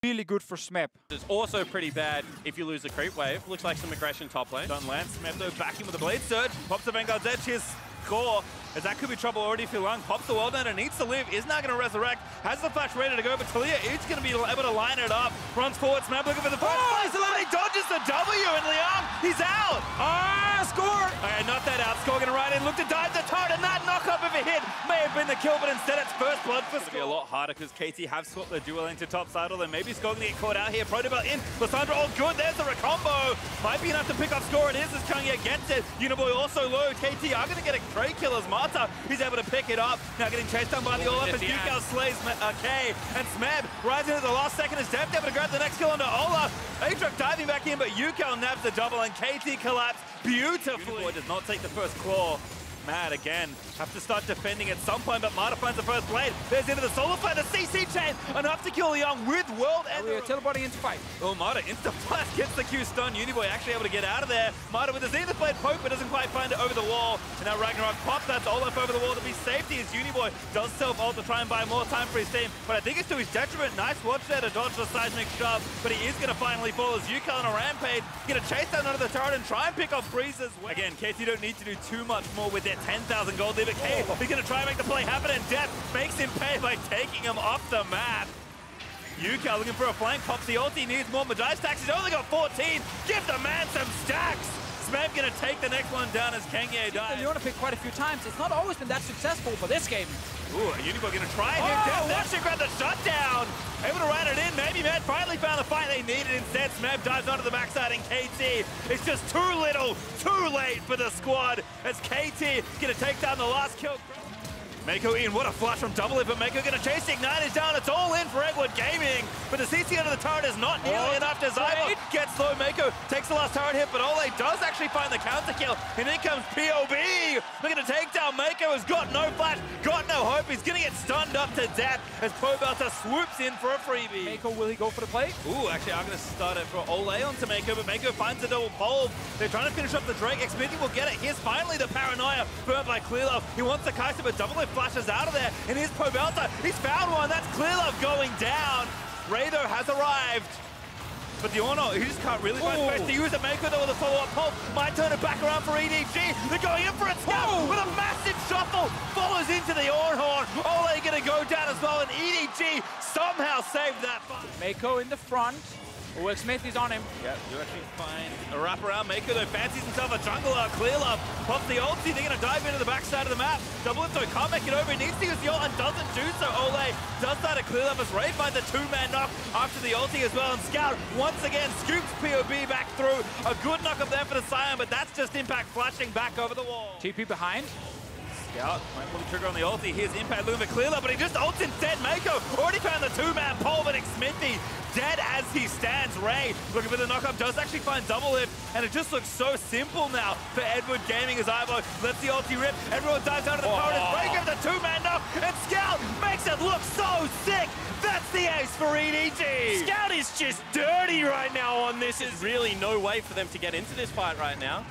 really good for Smeb. It's also pretty bad if you lose the creep wave. Looks like some aggression top lane. Don't land. Smeb though backing with the blade surge. Pops the Vanguard's edge. His core, as that could be trouble already for Lung. Pops the world and needs to live. Is now going to resurrect. Has the flash ready to go, but Talia is going to be able to line it up. Runs forward. Smeb looking for the first place. He dodges the W, and Liang, he's out. Score! Okay, not that out. Score going to ride in. Look to dive the turret, and that knock-up if it hit may have been the kill, but instead it's first blood for Score. It'll be a lot harder because KT have swapped the duel into top side, although maybe Score going to get caught out here. Protobelt in. Lissandra all good. There's the recombo. Might be enough to pick up Score. It is as Kanye gets it. Uniboy also low. KT are going to get a trade kill as Marta. He's able to pick it up. Now getting chased down by the Olaf as Yukal slays K. And Smeb rising at the last second is Deft able to grab the next kill onto Olaf. Aatrox diving back in, but Yukal nabs the double and KT collapse beautifully. Uniboy does not take the first claw. Mad again. Have to start defending at some point, but Marta finds the first blade. There's into the solar flare, the CC chain, enough to kill Young with world and we are teleporting into fight. Oh, Marta insta flash gets the Q stun. Uniboy actually able to get out of there. Marta with the Zenith blade poke, but doesn't quite find it over the wall. And now Ragnarok pops that Olaf over the wall to be safety as Uniboy does self-ult to try and buy more time for his team. But I think it's to his detriment. Nice watch there to dodge the seismic shove, but he is going to finally fall as Yukal on a rampage. Going to chase down under the turret and try and pick off Breezes. Again, KT don't need to do too much more with their 10,000 gold. Leave it K. He's going to try and make the play happen, and Death makes him pay by taking him off the map. Yukal looking for a flank, pops the ulti, needs more Magi stacks. He's only got 14. Give the man some stacks. Smeb going to take the next one down as Kanye dies. You want to pick quite a few times. It's not always been that successful for this game. Ooh, Uniboy going to try and hit Death. That should grab the shutdown. Able to run it in. Maybe Matt finally found the fight they needed. Instead, Smeb dives onto the backside, and KT it's just too little, too late for the squad as KT going to take down the last kill. Mako in, what a flash from Double It, but Mako going to chase the Ignite is down. It's all in for Eggwood Gaming, but the CC under the turret is not nearly enough. Zybo gets low. Mako takes the last turret hit, but Ole does actually find the counter kill, and in comes POB. Looking to take down Mako, has got no flash, got no hope. He's going to get stunned up to death as Pobelter swoops in for a freebie. Mako, will he go for the play? Ooh, actually, I'm going to start it for Ole onto Mako, but Mako finds the double pole. They're trying to finish up the Drake. Xmithy will get it. Here's finally the Paranoia burnt by Clearlove. He wants the Kai'Sa, but Double It flashes out of there, and here's Pobelter. He's found one. That's Clearlove going down. Ray, though, has arrived. But the Orno, he just can't really find space to use it. Mako, though, with a follow-up pulse. Might turn it back around for EDG. They're going in for a scout with a massive shuffle. Follows into the Ornhorn. Ole going to go down as well, and EDG somehow saved that fight. Mako in the front. Will Smith is on him. Yeah, you actually find a wraparound. Mako, though, fancies himself a jungler. Clearlove pops the ulti. They're going to dive into the backside of the map. Double It, though, can't make it over. He needs to use the ult and doesn't do so. Ole does that to Clearlove as Ray finds a two-man knock after the ulti as well. And Scout, once again, scoops POB back through. A good knock up there for the Scion, but that's just Impact flashing back over the wall. TP behind. Scout might pull the trigger on the ulti. Here's Impact looking for Clearlove, but he just ults instead. Mako already found the two-man pole, but Xmithy dead as he stands. Ray looking for the knockup, does actually find Double It, and it just looks so simple now for Eggwood Gaming as Ivo lets the ulti rip. Everyone dives down to the opponent. Ray gives a two-man knock, and Scout makes it look so sick. That's the ace for EDG. Scout is just dirty right now on this. There's really no way for them to get into this fight right now.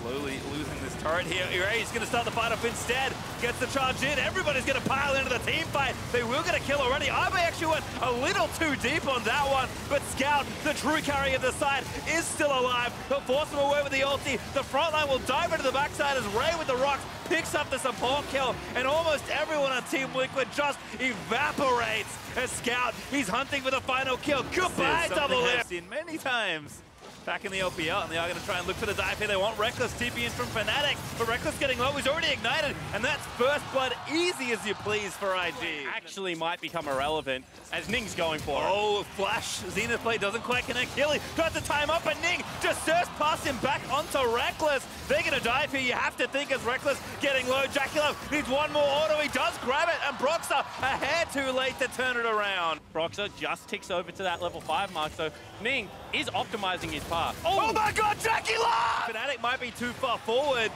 Slowly losing this turret here. Ray's going to start the fight off instead. Gets the charge in. Everybody's going to pile into the team fight. They will get a kill already. Ivo actually went a little too deep on that one, but Scout, the true carry of the side, is still alive. They'll force him away with the ulti. The front line will dive into the backside as Ray with the rocks picks up the support kill, and almost everyone on Team Liquid just evaporates as Scout, he's hunting for the final kill. Goodbye, Double It. I've seen many times. Back in the LPL, and they are going to try and look for the dive here. They want Reckless TP in from Fnatic, but Reckless getting low. He's already ignited, and that's first blood easy as you please for IG. Actually might become irrelevant as Ning's going for it. Oh, flash. Zenith play doesn't quite connect. Hilly tries to time up, and Ning just surfs past him back onto Reckless. They're going to dive here. You have to think as Reckless getting low. Jackulov needs one more auto. He does grab it, and Broxah a hair too late to turn it around. Broxah just ticks over to that level 5 mark, so Ning is optimizing his path. Oh my god, Jackulov! Fnatic might be too far forward.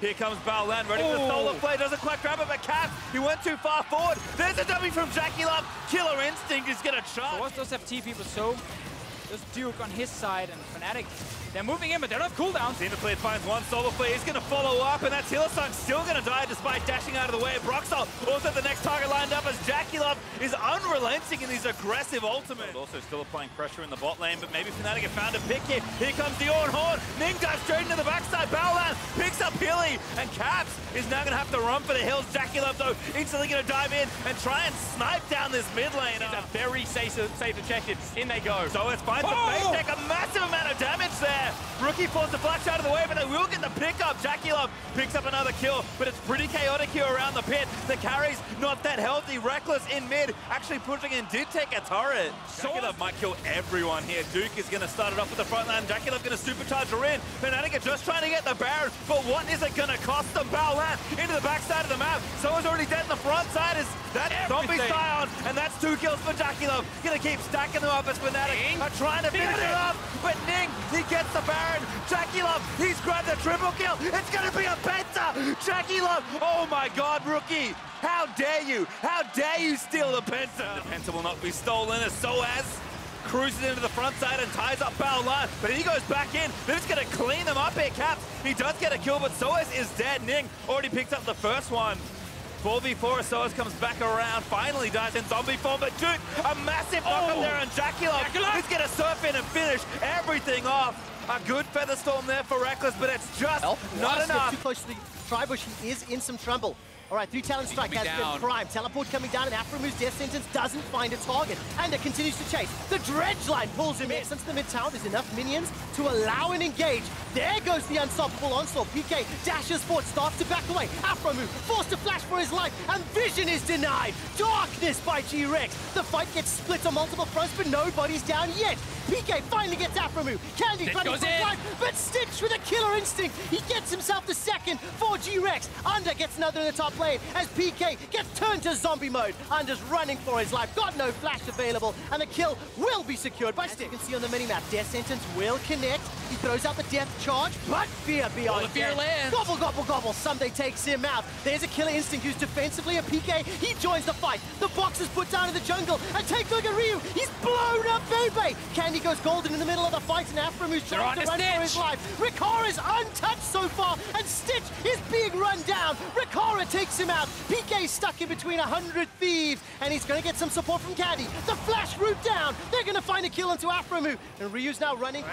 Here comes Baolan, ready for the solar play, doesn't quite grab it, but Cass, he went too far forward. There's a W from Jackulov. Killer Instinct is gonna charge. So what does have TP, but so There's Duke on his side, and Fnatic, they're moving in, but they don't have cooldowns. Xenoblade finds one solo play. He's going to follow up, and that's Hillsong still going to die despite dashing out of the way. Broxel also the next target lined up as JackeyLove is unrelenting in these aggressive ultimates. Also still applying pressure in the bot lane, but maybe Fnatic have found a pick here. Here comes the Horn. Ning dives straight into the backside. Baolan picks up Hilly, and Caps is now going to have to run for the hills. JackeyLove, though, instantly going to dive in and try and snipe down this mid lane. It's a very safe objective. In they go. So it's fine. The base take a massive amount of damage there. Rookie forced the flash out of the way, but they will get the pickup. JackeyLove picks up another kill, but it's pretty chaotic here around the pit. The carry's not that healthy. Reckless in mid, actually pushing in, did take a turret. JackeyLove might kill everyone here. Duke is going to start it off with the front line. JackeyLove going to supercharge her in. Fnatic are just trying to get the Baron, but what is it going to cost them? Baolan into the backside of the map. Someone's already dead in the front side. Is that Zombie Scion, and that's 2 kills for JackeyLove. Going to keep stacking them up as Fnatic are trying to finish it up, but Ning, he gets the Baron. JackeyLove, he's grabbed the triple kill. It's going to be a penta. JackeyLove, oh my God, Rookie. How dare you? How dare you steal the penta? The penta will not be stolen as Soaz cruises into the front side and ties up Baolan, but he goes back in. They're just going to clean them up here, Caps. He does get a kill, but Soaz is dead. Ning already picked up the first one. 4v4, Soaz comes back around, finally dies in zombie form, but Duke, a massive knock up there on JackeyLove. He's going to surf in and finish everything off. A good feather storm there for Reckless, but it's just not enough. Too close to the Tribush, he is in some trouble. All right, 3 talent strike has been primed. Teleport coming down, and Afromu's death sentence doesn't find a target. And it continues to chase. The dredge line pulls him in. Since the mid tower, there's enough minions to allow an engage. There goes the unstoppable onslaught. PK dashes forward, starts to back away. Afromu forced to flash for his life, and vision is denied. Darkness by G-Rex. The fight gets split on multiple fronts, but nobody's down yet. PK finally gets Afromu. Candy fighting for his life, but Stitch with a killer instinct. He gets himself the second for G-Rex. Under gets another in the top lane as PK gets turned to zombie mode. Under's running for his life, got no flash available, and the kill will be secured by Stitch. You can see on the minimap, Death Sentence will connect. He throws out the death charge, but fear beyond the fear lands. Gobble, gobble, gobble. Sunday takes him out. There's a killer instinct who's defensively a PK. He joins the fight. The box is put down in the jungle, and take a look at Ryu. He's blown up Bebe. Candy goes golden in the middle of the fight, and Afromu's trying to run for his life. Ricara's untouched so far, and Stitch is being run down. Ricara takes him out. PK's stuck in between 100 thieves, and he's going to get some support from Candy. The flash route down. They're going to find a kill into Afromu, and Ryu's now running.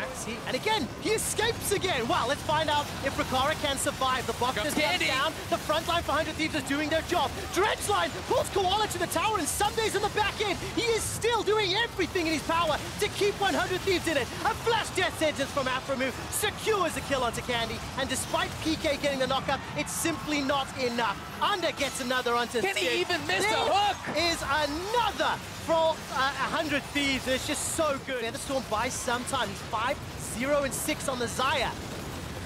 And again, he escapes again. Well, let's find out if Ricara can survive. The box is down. The front line for 100 thieves is doing their job. Dredge line pulls Koala to the tower, and Sunday's on the back end. He is still doing everything in his power to keep 100 thieves in it. A flash death sentence from Afromu secures the kill onto Candy, and despite PK getting the knockup, it's simply not enough. Under gets another onto Can he even miss a there hook? Is another for 100 thieves. It's just so good. Featherstorm buys some time. He's 5-0-6 on the Xayah.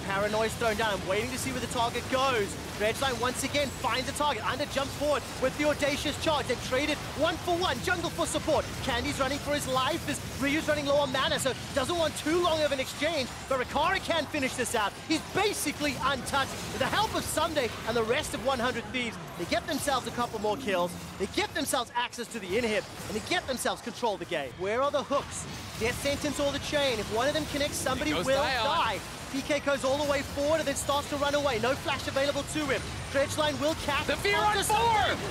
Paranoia's thrown down. I'm waiting to see where the target goes. Dredgeline once again finds a target. Under jumps forward with the audacious charge. They've traded 1-for-1. Jungle for support. Candy's running for his life as Ryu's running low on mana, so doesn't want too long of an exchange. But Riccara can finish this out. He's basically untouched. With the help of Sunday and the rest of 100 Thieves, they get themselves a couple more kills. They get themselves access to the inhib, and they get themselves control of the game. Where are the hooks? Death Sentence or the chain. If one of them connects, somebody will die. PK goes all the way forward and then starts to run away. No flash available to him. Dredgeline will cap. The fear on 4!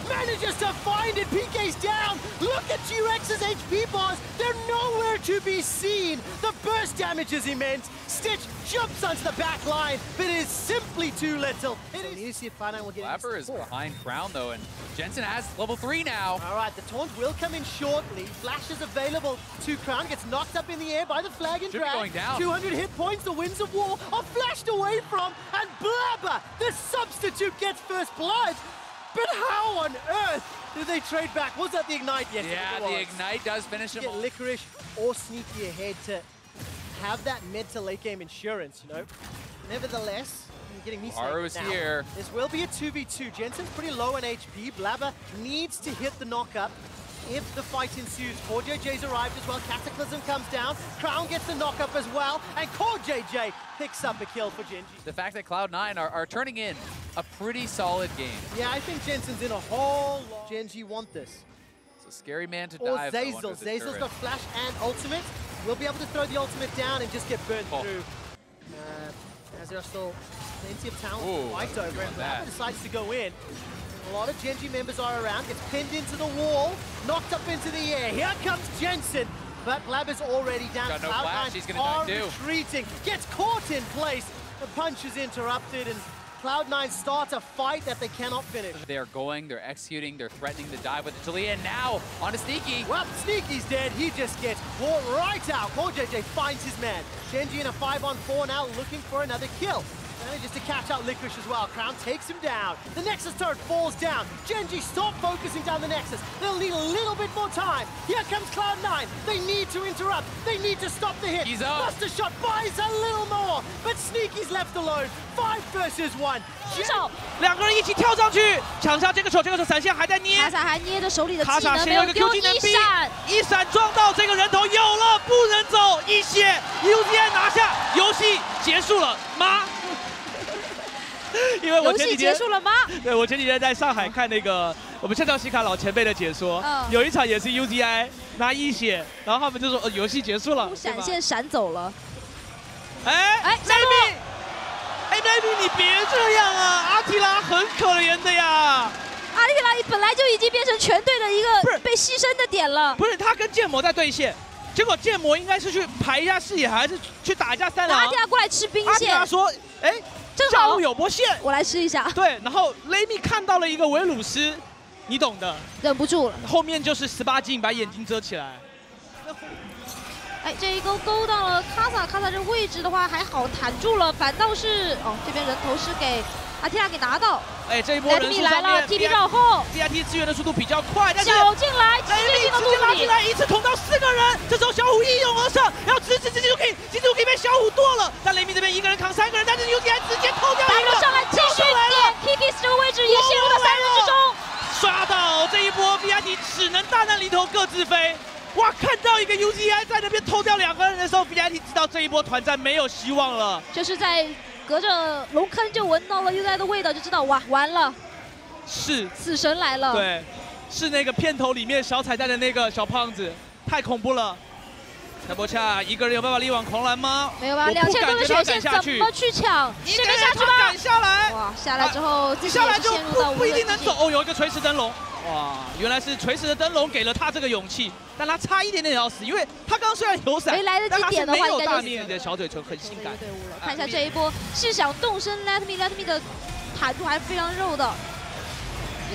Manages to find it. PK's down. Look at G-Rex's HP bars. They're nowhere to be seen. The burst damage is immense. Stitch jumps onto the back line, but it is simply too little. It is. You need to see if Cloud9 will get Flapper is behind Crown, though, and Jensen has level 3 now. All right, the taunt will come in shortly. Flash is available to Crown. Gets knocked up in the air by the flag and drag. Going down. 200 hit points. The Winds of War are flashed away from, and Blabber, the substitute, gets first blood. But how on earth did they trade back? Was that the Ignite? Yes, yeah, the Ignite does finish him. Get Licorice or Sneaky ahead to have that mid to late game insurance, you know. Nevertheless, you're getting me Aru is here. This will be a 2v2. Jensen's pretty low on HP. Blabber needs to hit the knockup if the fight ensues. Core JJ's arrived as well. Cataclysm comes down. Crown gets the knockup as well. And Core JJ picks up a kill for Genji. The fact that Cloud9 are turning in a pretty solid game. Yeah, I think Jensen's in a whole lot. Genji want this. It's a scary man to Or dive. Zeyzal. Zeyzal's got flash and ultimate. will be able to throw the ultimate down and just get burnt through. As there are still plenty of talent fight over, and Blabber decides to go in. A lot of Genji members are around, gets pinned into the wall, knocked up into the air. Here comes Jensen, but Blabber's already down. Got no flash, he's gonna are die too. retreating, gets caught in place. The punch is interrupted, and Cloud9 starts a fight that they cannot finish. They are going, they're executing, they're threatening to dive with the Taliyah, and now on a Sneaky. Well, Sneaky's dead. He just gets brought right out. JJ finds his man. Genji in a 5-on-4 now, looking for another kill. Manages to catch out Licorice as well. Crown takes him down. The Nexus turret falls down. Genji, stop focusing down the Nexus. They'll need a little bit more time. Here comes Cloud9. They need to interrupt. They need to stop the hit. He's up. Buster shot buys a little more, but Sneaky's left alone. 5 versus 1. 至少两个人一起跳上去抢下这个球，这个闪现还在捏。卡萨还捏着手里的技卡萨能，没先有一个 Q 有丢技能一 B， 闪。一闪撞到这个人头，有了，不能走，一血 ，UZI 拿下，游戏结束了吗？因为我游戏前几天结束了吗？对我前几天在上海看那个我们圣道西卡老前辈的解说，有一场也是 UZI 拿一血，然后他们就说游戏结束了，闪现闪走了。哎，Maybe， 哎 ，Maybe 你别这样啊，阿提拉很可怜的呀。阿提拉本来就已经变成全队的一个被牺牲的点了。不是他跟剑魔在对线，结果剑魔应该是去排一下视野，还是去打一下三郎？阿提拉过来吃兵线。阿提拉说，哎。下路有波线，我来吃一下。对，然后雷米看到了一个维鲁斯，你懂的，忍不住了。后面就是18禁把眼睛遮起来。哎，这一勾到了卡萨，卡萨这位置的话还好弹住了，反倒是这边人头是给阿提拉给拿到。哎，这一波人数来了 ，TP 绕后 ，BIT 支援的速度比较快，但是小进来，直接进到肚子里，拉进来，一次捅到4个人。这时候小虎一拥而上，要直接就可以，技术可以被小虎剁了。但雷米这边一个人扛3个人，但是UZI直接偷掉一个，上来继续点 ，Kiki 这个位置也陷入到3人之中。刷到这一波 BIT 只能大难临头各自飞。哇，看到一个 UZI 在那边偷掉2个人的时候 ，BIT 知道这一波团战没有希望了。就是在隔着龙坑就闻到了 UZI 的味道，就知道哇，完了。是死神来了，对，是那个片头里面小彩蛋的那个小胖子，太恐怖了。凯波恰一个人有办法力挽狂澜吗？没有吧，2000多的血线怎么去抢？这边下去吧，赶下来，哇，下来之后自己下来就陷入到不一定能走。哦，有一个垂直灯笼，哇，原来是垂直的灯笼给了他这个勇气，但他差一点点要死，因为他刚虽然有闪，没来得及点的话，应该就大面的小嘴唇很性感。队伍了，看一下这一波是想动身 Let me 的坦度还是非常肉的。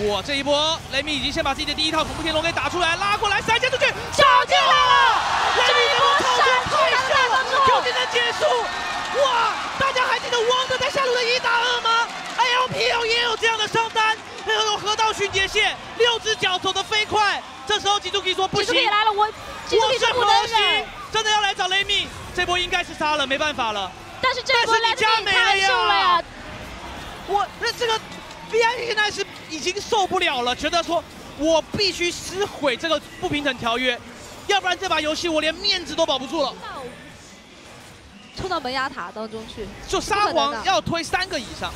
哇，这一波雷米已经先把自己的第一套恐怖天龙给打出来，拉过来闪现出去，杀进来了！这一波闪出来了之后，Q技能结束。哇，大家还记得汪哥在下路的1打2吗 ？LPL 也有这样的上单，那种河道迅捷线，6只脚走得飞快。这时候吉助可以说不行，吉助来了，我是不能忍，真的要来找雷米。这波应该是杀了，没办法了。但是这波你家没了呀！那这个。BIT 现在是已经受不了了，觉得说我必须撕毁这个不平等条约，要不然这把游戏我连面子都保不住了。冲到门牙塔当中去，就沙皇要推3个以上，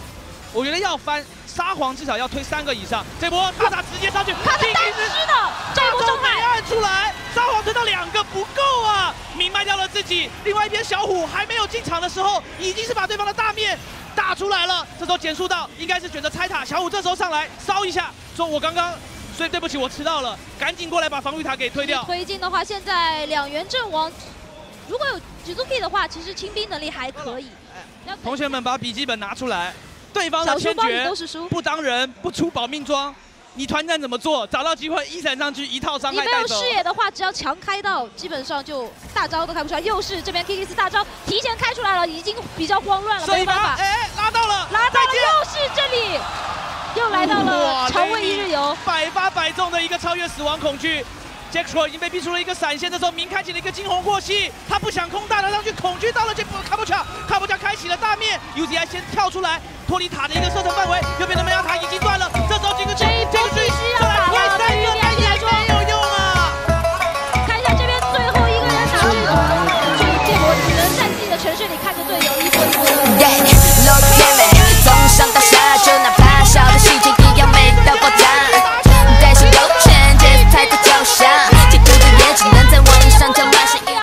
我觉得要翻沙皇至少要推3个以上。这波卡塔直接上去，卡塔单吃的，这波中海按出来，沙皇推到2个不够啊，明卖掉了自己。另外一边小虎还没有进场的时候，已经是把对方的大面打出来了，这时候减速到应该是选择拆塔，小虎这时候上来烧一下，说我刚刚，所以对不起我迟到了，赶紧过来把防御塔给推掉。推进的话，现在2员阵亡，如果有Jizuki的话，其实清兵能力还可以。同学们把笔记本拿出来，对方的千珏不当人不出保命装，你团战怎么做？找到机会一闪上去，一套伤害带走。你没有视野的话，只要强开到，基本上就大招都开不出来。又是这边 Kiki 大招提前开出来了，已经比较慌乱了，没办法。哎，拉到了，又是这里，又来到了长卫一日游，百发百中的一个超越死亡恐惧。Jack 已经被逼出了一个闪现的时候，明开启了一个惊鸿过隙，他不想空大的上去，恐惧到了这波卡布乔开启了大面 ，UZI 先跳出来脱离塔的一个射程范围，有